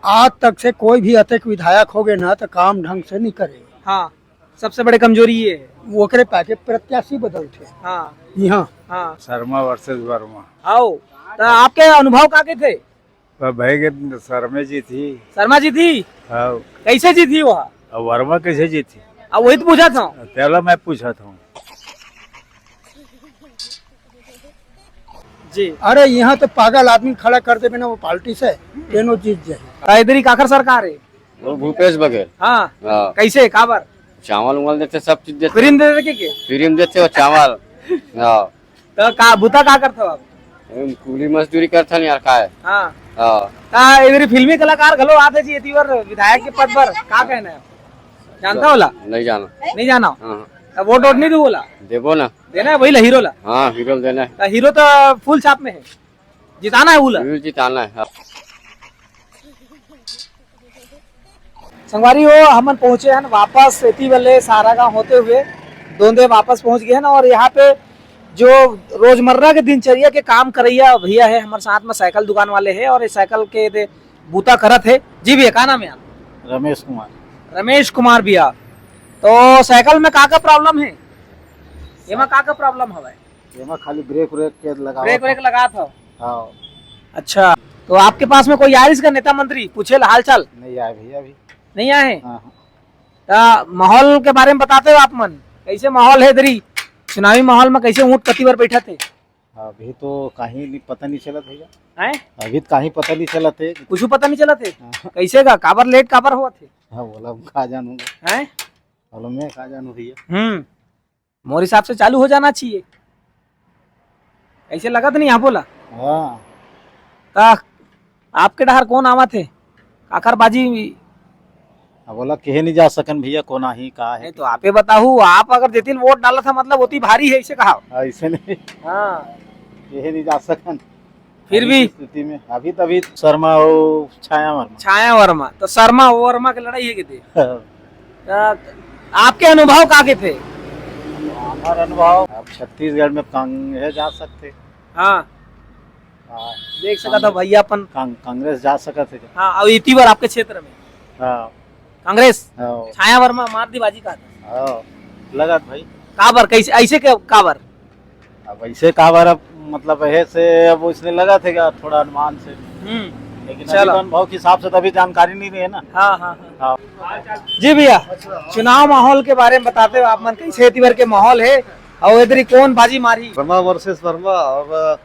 आज तक से कोई भी अतक विधायक हो गए ना तो काम ढंग से नहीं करे। हाँ, सबसे बड़ी कमजोरी ये है। वो करे पैके प्रत्याशी बदलते हाँ यहाँ। हाँ शर्मा वर्सेस वर्मा। आओ, तो आपके अनुभव काके थे? तो भाई के शर्मा जी थी। शर्मा जी थी? हाँ, कैसे जी थी वहाँ? और वर्मा कैसे जी थी? अब वही तो पूछा था। पहला मैं पूछा था। जी, अरे यहाँ तो पागल आदमी खड़ा कर दे बिना वो पार्टी से तेनो जीत जाए। इधर ही काकर सरकार है। वो भूपेश बघेल। हाँ, हाँ, कैसे काबर? चावल उवल देते, सब चीज देते, फ्री में दे देते के? फ्री में देते और चावल। हाँ, तो का बुता का करते हो आप? कूली मजदूरी करता नहीं यार, का है। हाँ, हाँ, इधर फिल्मी कलाकार घलो आते जी इतनी बार विधायक के पद पर का कहना है? जानता होला? नहीं जाना। नहीं जाना? हाँ, अब वोट नहीं दू बोला? देवो ना। देना है वही ला हीरो ला। हाँ, हीरो देना है, तो हीरो तो फुल छाप में है, जिताना है बोला। हीरो जिताना है। हाँ। संगवारी हो, हम पहुंचे हैं वापस इतनी वाले सारा गांव होते हुए दोंदे वापस पहुंच गए हैं ना। और यहाँ पे जो रोजमर्रा के दिनचर्या के काम करैया भैया है हमारे साथ में, साइकिल दुकान वाले है और इस साइकिल के दे बूता करत है। जी भैया, का नाम है आप? रमेश कुमार। रमेश कुमार भैया। तो साइकिल में का प्रॉब्लम है? ये का प्रॉब्लम हवा है? ये खाली ब्रेक के लगा। ब्रेक लगा था। हाँ। अच्छा, तो आपके पास में कोई आरिस का नेता मंत्री पूछे हाल चाल? नहीं आए भैया अभी। नहीं आए? हाँ। तो माहौल के बारे में बताते हो आप मन, कैसे माहौल है इधरी चुनावी माहौल में? कैसे ऊँट कति बार बैठा थे? अभी तो कहीं नहीं पता नहीं चला भैया। हैं? अभी तो कहीं पता नहीं चला थे। कुछ पता नहीं चला थे? कैसे का काबर लेट काबर हुआ थे? हाँ, बोला खा जानूंगा। हैं? बोलो मैं खा जानू भैया। मोर हिसाब से चालू हो जाना चाहिए। ऐसे लगा तो नहीं यहाँ बोला? हाँ। ता आपके डहर कौन आवा थे? काकर बाजी? बोला कहे नहीं जा सकन भैया, कोना ही कहा है। नहीं तो आपे बताऊ, आप अगर देतीन वोट डाला था मतलब होती भारी है, ऐसे कहा। ऐसे नहीं, हाँ, कहे नहीं जा सकन। फिर भी स्थिति में अभी तभी शर्मा और छाया वर्मा। छाया वर्मा, तो शर्मा वर्मा की लड़ाई है कि हाँ। आपके अनुभव काके थे? हमारा अनुभव अब छत्तीसगढ़ में कांग्रेस जा सकते। हाँ, हाँ, देख सका था भैया अपन। कांग्रेस जा सका थे। हाँ, अब इतनी बार आपके क्षेत्र में हाँ। कांग्रेस हाँ। छाया वर्मा मार दी बाजी का था। हाँ, लगा भाई। काबर कैसे ऐसे काबर? अब ऐसे काबर, अब मतलब ऐसे अब इसने लगा थे थोड़ा अनुमान से, लेकिन अभी तो अनुभव के हिसाब से तो अभी जानकारी नहीं है ना। हाँ हाँ हाँ। जी भैया, चुनाव माहौल के बारे में बताते हो आप मन, कैसे इतनी बार के माहौल है और इधर कौन बाजी मारी? वर्मा वर्सेस वर्मा। और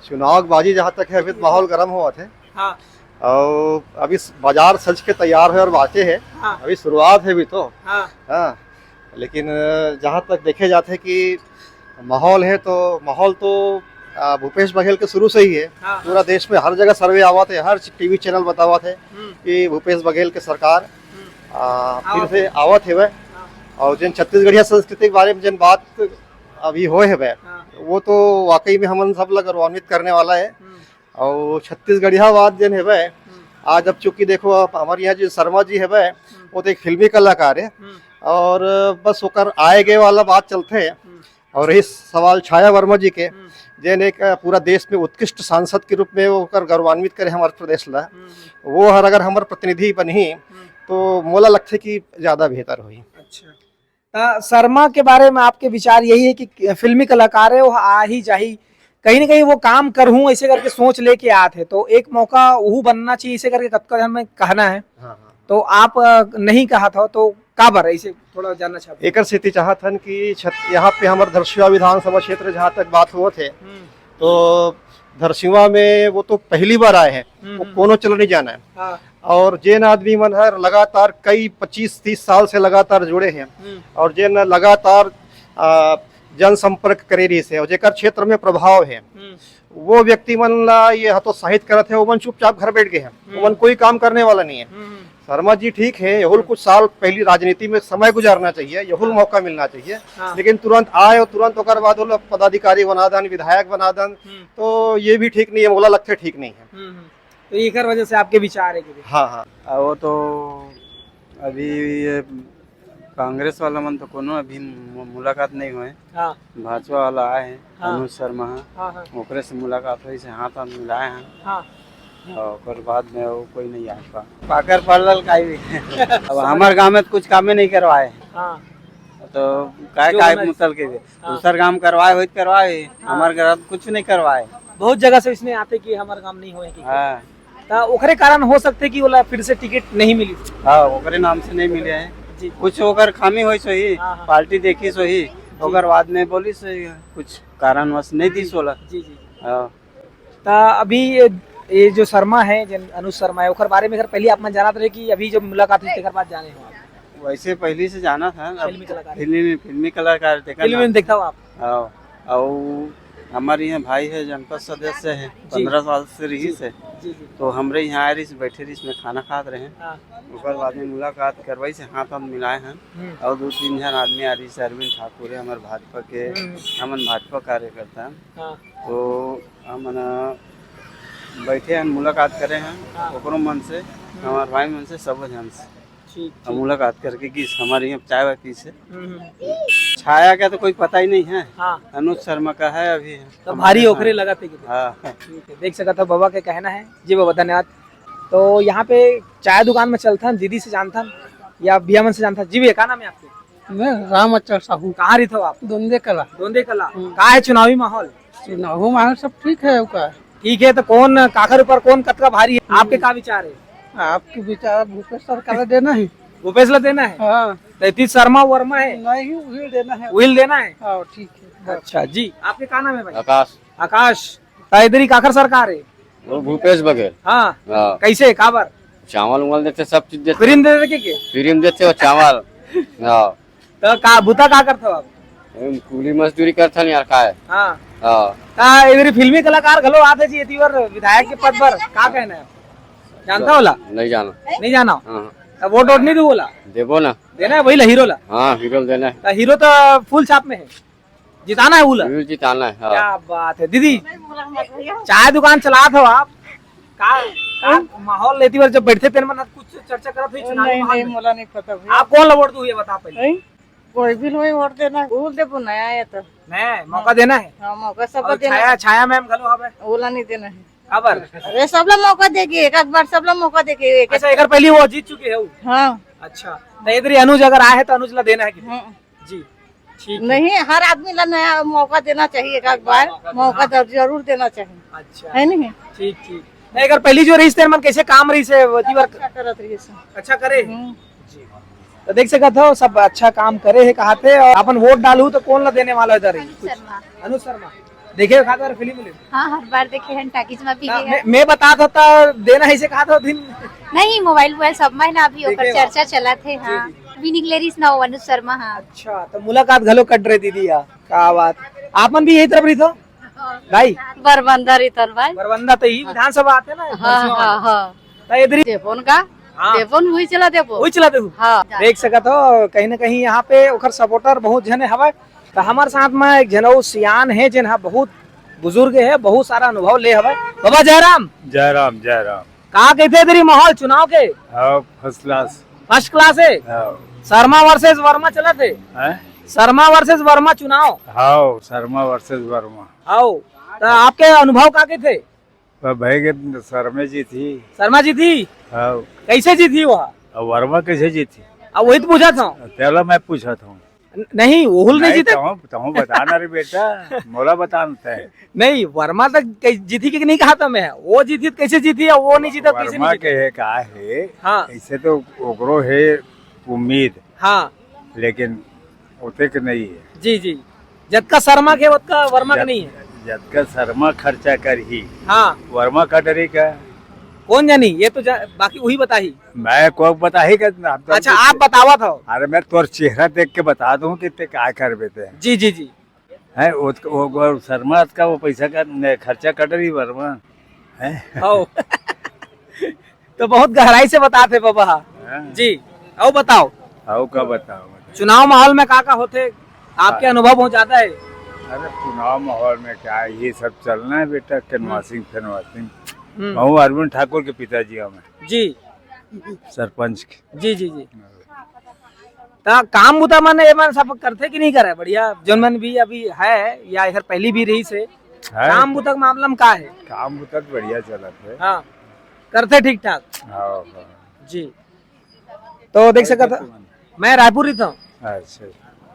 चुनाव बाजी जहाँ तक है अभी तो माहौल गर्म हुआ थे। हाँ, और अभी बाजार सज के तैयार है और बातें है। हाँ, अभी शुरुआत है अभी तो। हाँ, हाँ, लेकिन जहाँ तक देखे जाते हैं कि माहौल है तो माहौल तो भूपेश बघेल के शुरू से ही है। हाँ, पूरा देश में हर जगह सर्वे आवा थे, हर टीवी चैनल बतावा थे कि भूपेश बघेल के सरकार फिर से आवत है वह। और जिन छत्तीसगढ़िया संस्कृति के बारे में जिन बात अभी हो है वह, वो तो वाकई में हम सब लोग गौरवान्वित करने वाला है। और छत्तीसगढ़िया बात जिन है वह, आज अब चूंकि देखो आप हमारे यहाँ जो शर्मा जी है वह, वो तो एक फिल्मी कलाकार है और बस होकर आए गए वाला बात चलते हैं। और रही सवाल छाया वर्मा जी के, जिन एक पूरा देश में उत्कृष्ट सांसद के रूप में वो कर गौरवान्वित करे हमारे प्रदेश ला, वो हर अगर हमारे प्रतिनिधि बनी तो मोला लगता कि ज्यादा बेहतर हुई। अच्छा, शर्मा के बारे में आपके विचार यही है कि फिल्मी कलाकार है, वो आ ही जाही, कहीं ना कहीं वो काम कर हूँ ऐसे करके सोच लेके आते, तो एक मौका वो बनना चाहिए ऐसे करके कत्का हमें कहना है। हाँ। तो आप नहीं कहा था तो काबर ऐसे थोड़ा जानना चाहते? एक स्थिति चाहत हन कि यहाँ पे हमारे धरसीवा विधानसभा क्षेत्र जहाँ तक बात हुआ थे, तो धरसीवा में वो तो पहली बार आए हैं, वो कोनो चलो नहीं जाना है। हाँ, और जिन आदमी मन हर लगातार कई 25-30 साल से लगातार जुड़े हैं और जिन लगातार जनसंपर्क करे रही से और जेकर क्षेत्र में प्रभाव है, वो व्यक्ति मन ला ये हतोत्साहित करते हैं, वो मन चुपचाप घर बैठ गए हैं, वो मन कोई काम करने वाला नहीं है। शर्मा जी ठीक है, यहुल कुछ साल पहली राजनीति में समय गुजारना चाहिए, यहुल मौका मिलना चाहिए। हाँ। लेकिन तुरंत आए और तुरंत होकर बाद पदाधिकारी बना दन, विधायक बना दन, तो ये भी ठीक नहीं है, मोला लगता है ठीक नहीं है। तो एक वजह से आपके विचार है कि हाँ हाँ, वो तो अभी ये कांग्रेस वाला मन तो कोनो अभी मुलाकात नहीं हुए। हाँ, भाजपा वाला आए हैं। हाँ, अनुज शर्मा, हाँ, हाँ, ओकरे से मुलाकात हुई से हाथ हाथ मिलाए हैं। हाँ, और बाद में वो कोई नहीं आ पा पाकर पड़ल काई भी अब हमारे गांव में तो कुछ कामे नहीं करवाए हाँ तो काय जो काय होना- मुतल के दूसर काम करवाए हो करवाए हमारे घर कुछ नहीं करवाए बहुत जगह से इसने आते कि हमारे काम नहीं होए कि हाँ ता ओकरे कारण हो सकते कि बोला फिर से टिकट नहीं मिली हाँ ओकरे नाम से नहीं मिले हैं जी कुछ ओकर खामी हुई सोही हाँ, हाँ। पार्टी देखी सोही ओकर बाद में बोली सोही कुछ कारणवश नहीं दी सोला जी जी हाँ ता अभी ये जो शर्मा है जन अनुज शर्मा है ओकर बारे में अगर पहले आप मन जानत रहे कि अभी जो मुलाकात हुई तेकर बाद जाने हो आप वैसे पहले से जाना था अब फिल्मी कलाकार फिल्मी कलाकार फिल्म में देखता हो आप हाँ और हमारे यहाँ भाई है जनपद सदस्य है जी। 15 साल से रही से जी जी तो हमरे यहाँ आए रही बैठे रही इसमें खाना खाते रहे हाँ उसके बाद में मुलाकात करवाई से हाथ हम मिलाए हैं और 2-3 जन आदमी आ रही से अरविंद ठाकुर है हमारे भाजपा के हमन भाजपा कार्यकर्ता हैं हाँ तो हमन बैठे हैं मुलाकात करे हैं ओकरो मन से हमारे भाई मन से सब जन से ठीक हम मुलाकात करके कि हमारे यहाँ चाय वाय पी से हम्म। छाया का तो कोई पता ही नहीं है हाँ अनुज शर्मा का है अभी तो भारी ओखरे लगाते कि हाँ ठीक है देख सका था बाबा के कहना है जी बाबा धन्यवाद तो यहाँ पे चाय दुकान में चलता दीदी से जानता या भैया मन से जानता जी भैया क्या नाम है आपके मैं राम अचल साहू कहाँ रही थे आप दोंदे कला दोंदे कला कहाँ है चुनावी माहौल चुनाव माहौल सब ठीक है उसका ठीक है तो कौन काकर ऊपर कौन कतका भारी है आपके क्या विचार है आपके विचार भूपेश सरकार देना है भूपेश ला देना है हाँ तैतीस शर्मा वर्मा है नहीं उही देना है विल देना है हाँ ठीक है अच्छा जी आपके क्या नाम है भाई आकाश आकाश तो इधर ही काकर सरकार है वो भूपेश बघेल हाँ हाँ कैसे काबर चावल उवल देते सब चीज देते फ्री में दे देते के फ्री में देते हो चावल हाँ तो का बुता का करते हो आप कूली मजदूरी करता नहीं यार का है हाँ हाँ ता इधर फिल्मी कलाकार घलो आते जी इधर विधायक के पद पर का कहना है जानता होला नहीं जाना नहीं जाना हाँ तो वोट वोट नहीं दू बोला देवो ना देना है वही ला हीरो ला हाँ हीरो देना है तो हीरो तो फुल छाप में है जिताना है बोला हीरो जिताना है हाँ क्या बात है दीदी चाय दुकान चला हो आप का माहौल लेती बार जब बैठते थे मन कुछ चर्चा करत हुई चुनावी माहौल में। मुला नहीं पता भैया आप कौन ला वोट दू ये बता पहले कोई भी नहीं वोट देना भूल दे नया है तो मैं मौका देना है हाँ मौका सबको और देना छाया छाया मैम घलो हवे ओला नहीं देना है खबर अरे सब लोग मौका देगी एक बार सब लोग मौका देगी एक अच्छा एक पहले वो जीत चुके है वो हाँ अच्छा तो इधर ही अनुज अगर आए तो अनुज ला देना है कि हाँ। जी ठीक नहीं हर आदमी ला नया मौका देना चाहिए एक बार मौका तो जरूर देना चाहिए अच्छा है नहीं ठीक ठीक नहीं अगर पहली जो रही तेरे मन कैसे काम रही से वती बार क्या करत रही है अच्छा करे जी तो देख सका था सब अच्छा काम करे है कहा थे और अपन वोट डालू तो कौन ला देने वाला इधर ही अनुज शर्मा देखे खाता फिल्म में हाँ हर बार देखे हैं टाकीज में भी गए हैं। मैं बता था देना है से कहा था दिन नहीं मोबाइल वोबाइल सब में ना अभी देखे ओकर हो? चर्चा चला थे हाँ अभी निकले रही ना अनुज शर्मा हाँ अच्छा तो मुलाकात घलो कट रही दीदी यार क्या बात आपन भी यही तरफ रही थो भाई बरबंदर इतर भाई बरबंदा तो ही विधानसभा आते ना हाँ हाँ तो इधर ही देपोन का हाँ। देपोन हुई चला देपो वही चलाते हूँ हाँ देख सका तो कहीं ना कहीं यहाँ पे ओकर सपोर्टर बहुत जने हवा तो हमारे साथ में एक जनऊ सियान है जिन बहुत बुजुर्ग है बहुत सारा अनुभव ले हवा बाबा जयराम जयराम कहा कहते इधर ही माहौल चुनाव के हाँ फर्स्ट क्लास फर्स्ट क्लास है शर्मा वर्सेस वर्मा चला थे शर्मा वर्सेस वर्मा चुनाव हाँ शर्मा वर्सेस वर्मा आओ तो आपके अनुभव का के थे भाई के शर्मा जी थी शर्मा जी थी हाँ कैसे जीती वह वर्मा कैसे जीती अब वही तो पूछा था पहला मैं पूछा था नहीं ओहुल नहीं जीते तुम बताना रे बेटा मोला बताना है नहीं वर्मा तक जीती कि नहीं कहा था मैं वो जीती तो कैसे जीती है वो नहीं जीता तो कैसे वर्मा नहीं के जीती? है का है हाँ ऐसे तो ओकरो है उम्मीद हाँ लेकिन उते के नहीं है जी जी जबका शर्मा के वतका वर्मा के नहीं है जब का शर्मा खर्चा कर ही हाँ वर्मा का डरे का कौन जानी ये तो बाकी वही बता ही मैं को बता ही कर अच्छा आप बतावा था अरे मैं तोर चेहरा देख के बता दूं कि ते क्या कर बेते हैं जी जी जी है वो शर्मा का वो पैसा का खर्चा कट रही वर्मा है आओ तो बहुत गहराई से बताते बाबा जी आओ बताओ आओ का बताओ चुनाव माहौल में का होते आपके अनुभव बहुत ज्यादा है अरे चुनाव माहौल में क्या है, ये सब चलना है बेटा कनवासिंग फिनवासिंग हम्म, हूँ अरविंद ठाकुर के पिताजी हमें जी सरपंच के जी जी जी ता काम बुता मन ये मन सब करते कि नहीं करे बढ़िया जोन मन भी अभी है या इधर पहली भी रही से है? काम बुता के मामला में का है काम तक बढ़िया चला थे हाँ करते ठीक ठाक हाँ हाँ। जी। तो देख सकता था मैं रायपुर ही था अच्छा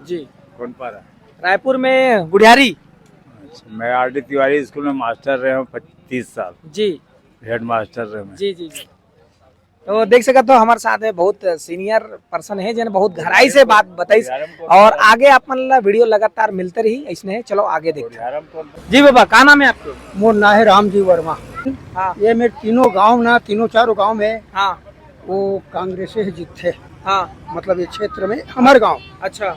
जी, कौन पारा? रायपुर में गुड़ियारी अच्छा, मैं आर डी तिवारी स्कूल में मास्टर रहे हूँ 25 साल, जी हेड मास्टर रहे मैं। जी जी जी। तो देख सकते हो हमारे साथ है बहुत सीनियर पर्सन है जिन्हें बहुत गहराई से बात बताई और आगे आप मतलब वीडियो लगातार मिलते रही इसने। चलो आगे देखते हैं। जी बाबा क्या नाम है आपके? मोर ना है राम जी वर्मा। हाँ ये मेरे तीनों गांव ना तीनों चारों गांव में हाँ वो कांग्रेस से जीते। हाँ मतलब ये क्षेत्र में हमारे गांव अच्छा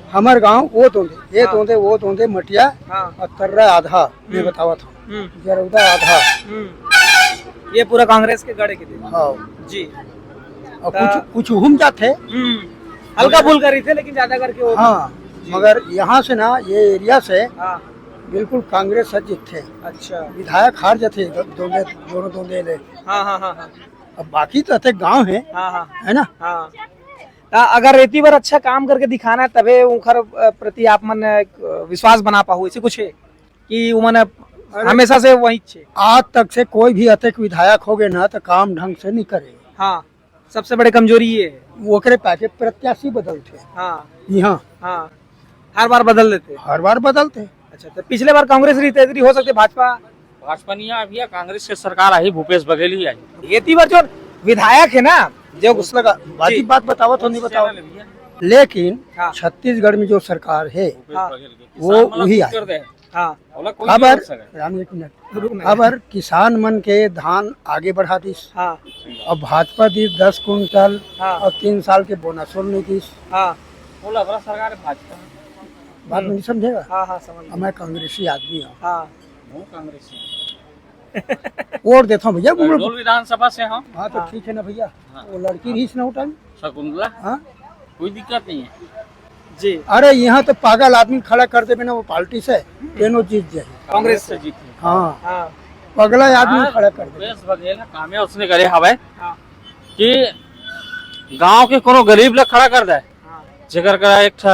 वो तोंदे ये हाँ। तोंदे वो तोंदे मटिया हाँ और तर्रा आधा मैं बतावा था जरौदा आधा। ये पूरा कांग्रेस के गढ़ के थे हाँ जी। और कुछ हम जाते हल्का फुल्का रही थे लेकिन ज्यादा करके वो हाँ मगर यहाँ से ना ये एरिया से हाँ बिल्कुल कांग्रेस से जीते। अच्छा विधायक हार जाते दोनों दोनों ले। हाँ हाँ हाँ हाँ अब बाकी तो अते गांव है हाँ हाँ है ना। हाँ अगर रेती बार अच्छा काम करके दिखाना है तबे उनकर प्रति आप मन विश्वास बना पाओ। ऐसे कुछ है कि उमन हमेशा से वही छे। आज तक से कोई भी अतेक विधायक हो गए ना तो काम ढंग से नहीं करे। हाँ सबसे बड़े कमजोरी ये है। वो करे पैके प्रत्याशी बदलते हाँ यहाँ हाँ हर बार बदल देते। हर बार बदलते। अच्छा तो पिछले बार कांग्रेस रही थी हो सकते भाजपा नहीं आई, कांग्रेस की सरकार आई, भूपेश बघेल ही आई। ये बार जो विधायक है ना जो उस लगा बाकी बात बताओ तो नहीं बताओ लेकिन हाँ। छत्तीसगढ़ में जो सरकार है हाँ वो वही आई। हाँ खबर राम एक मिनट खबर किसान मन के धान आगे बढ़ा दिस हाँ और भाजपा दी 10 कुंटल हाँ। और 3 साल के बोनस नहीं दिस। हाँ बोला बड़ा सरकार है भाजपा, बात नहीं समझेगा। हाँ हाँ समझ और मैं कांग्रेसी आदमी हूँ हाँ। वोट देता हूँ भैया। गढ़डोल विधानसभा से हम। हाँ तो ठीक है ना भैया। वो लड़की रही ना उठा शकुंतला, हाँ कोई दिक्कत नहीं है जी। अरे यहाँ तो पागल आदमी खड़ा कर दे बिना वो पार्टी से तेनो जीत जाए। कांग्रेस से जीती। हाँ हाँ पगला आदमी खड़ा कर दे। भूपेश बघेल काम है उसने करे हवे हाँ कि गांव के कोनो गरीब लोग खड़ा कर दे हाँ जेकर का एक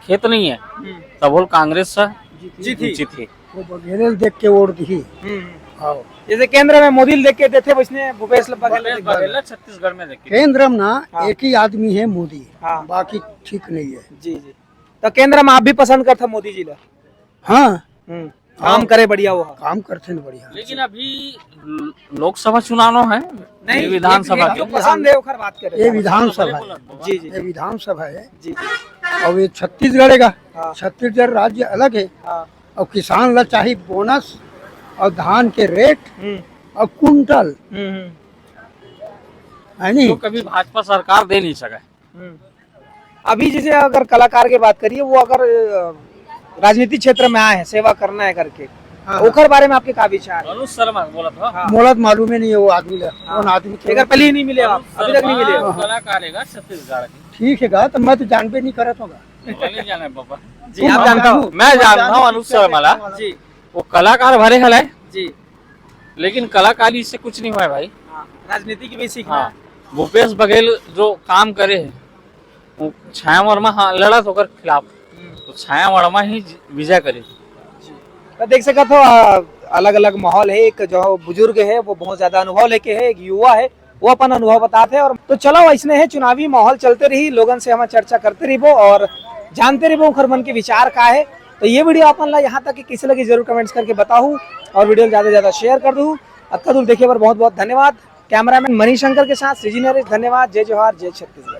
खेत नहीं है तब बोल कांग्रेस से जीती। वो बघेल देख के वोट दी। हाँ जैसे केंद्र में मोदी देख के देते वैसने भूपेश बघेल छत्तीसगढ़ में देखे। केंद्र में ना हाँ। एक ही आदमी है मोदी। हाँ। बाकी ठीक नहीं है। जी जी। तो केंद्र में आप भी पसंद करते मोदी जी ला? हाँ काम करे बढ़िया वो काम करते हैं बढ़िया। लेकिन अभी लोकसभा चुनाव है नहीं विधानसभा जो पसंद है ओकर बात करे। ये विधानसभा है। जी जी ये विधानसभा है जी और ये छत्तीसगढ़ का हाँ। छत्तीसगढ़ राज्य अलग है हाँ और किसान ला चाहिए बोनस और धान के रेट और कुंटल है नहीं। तो कभी भाजपा सरकार दे नहीं सके। अभी जैसे अगर कलाकार की बात करिए वो अगर राजनीतिक क्षेत्र में आए हैं सेवा करना है करके हाँ। ओकर बारे में आपके क्या विचार है? अनुज शर्मा बोला था हाँ। मोलत मालूम ही नहीं है वो आदमी ला। कौन आदमी अगर पहले ही नहीं मिले आप अभी तक नहीं मिले वो कलाकार है छत्तीसगढ़ की। ठीक है गा तो मैं तो जानबे नहीं करत होगा। नहीं जाने पापा जी आप जानता हूँ मैं जानता हूँ अनुज शर्मा जी वो कलाकार भरे हल है जी। लेकिन कलाकारी से कुछ नहीं हुआ है भाई। राजनीति की भी सीखना हाँ भूपेश बघेल जो काम करे है वो छाया वर्मा हाँ लड़ा तो खिलाफ तो छाया वर्मा ही विजय करे। तो देख सकते हो अलग अलग माहौल है। एक जो बुजुर्ग है वो बहुत ज्यादा अनुभव लेके है, एक युवा है वो अपन अनुभव बताते हैं। और तो चलो ऐसने है चुनावी माहौल चलते रही लोगन से हम चर्चा करते रही और जानते रही खर मन के विचार का है। तो ये वीडियो अपन ला यहाँ तक कि किसी लगी जरूर कमेंट्स करके बताऊँ और वीडियो ज्यादा से ज्यादा शेयर कर दूँ। अक्का देखिए पर बहुत बहुत धन्यवाद। कैमरामैन मनीष शंकर के साथ सृजी नरेश धन्यवाद। जय जोहार जय छत्तीसगढ़।